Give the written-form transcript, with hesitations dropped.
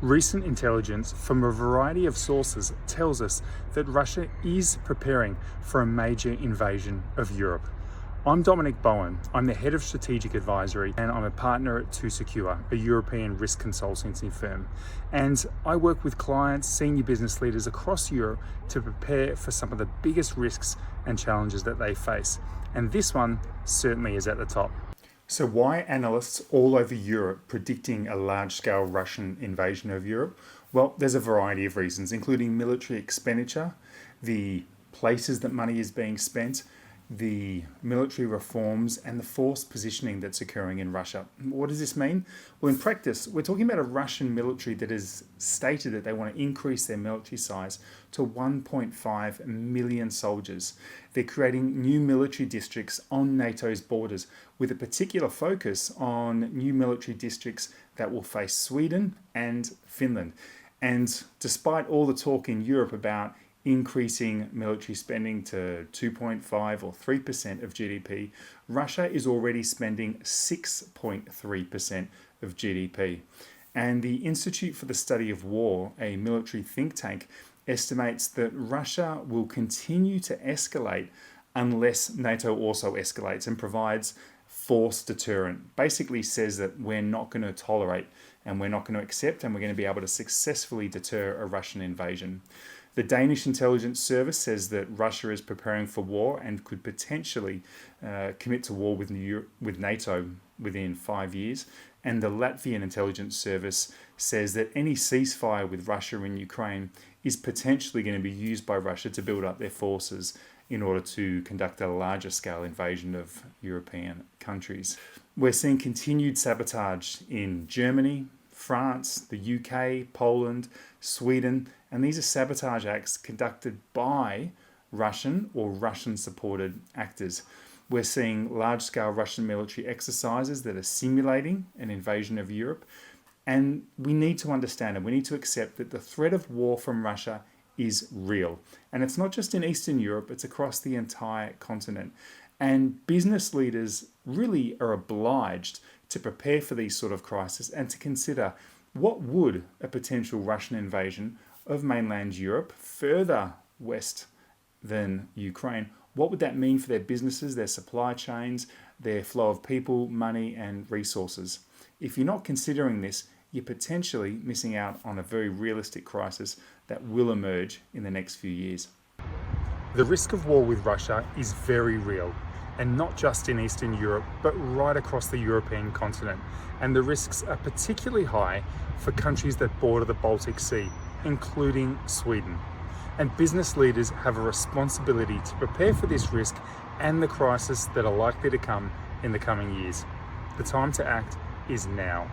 Recent intelligence from a variety of sources tells us that Russia is preparing for a major invasion of Europe. I'm Dominic Bowen. I'm the head of strategic advisory and I'm a partner at 2Secure, a European risk consultancy firm. And I work with clients, senior business leaders across Europe to prepare for some of the biggest risks and challenges that they face. And this one certainly is at the top. So why are analysts all over Europe predicting a large-scale Russian invasion of Europe? Well, there's a variety of reasons, including military expenditure, the places that money is being spent, the military reforms, and the forced positioning that's occurring in Russia. What does this mean? Well, in practice, we're talking about a Russian military that has stated that they want to increase their military size to 1.5 million soldiers. They're creating new military districts on NATO's borders with a particular focus on new military districts that will face Sweden and Finland. And despite all the talk in Europe about increasing military spending to 2.5 or 3% of GDP, Russia is already spending 6.3% of GDP. And the Institute for the Study of War, a military think tank, estimates that Russia will continue to escalate unless NATO also escalates and provides force deterrent. Basically says that we're not going to tolerate and we're not going to accept and we're going to be able to successfully deter a Russian invasion. The Danish intelligence service says that Russia is preparing for war and could potentially commit to war with NATO within 5 years. And the Latvian intelligence service says that any ceasefire with Russia and Ukraine is potentially going to be used by Russia to build up their forces in order to conduct a larger scale invasion of European countries. We're seeing continued sabotage in Germany, France, the UK, Poland, Sweden, and these are sabotage acts conducted by Russian or Russian-supported actors. We're seeing large-scale Russian military exercises that are simulating an invasion of Europe, and we need to understand and we need to accept that the threat of war from Russia is real. And it's not just in Eastern Europe, it's across the entire continent. And business leaders really are obliged to prepare for these sort of crises and to consider what would a potential Russian invasion of mainland Europe further west than Ukraine, what would that mean for their businesses, their supply chains, their flow of people, money and resources? If you're not considering this, you're potentially missing out on a very realistic crisis that will emerge in the next few years. The risk of war with Russia is very real, and not just in Eastern Europe, but right across the European continent. And the risks are particularly high for countries that border the Baltic Sea, including Sweden. And business leaders have a responsibility to prepare for this risk and the crisis that are likely to come in the coming years. The time to act is now.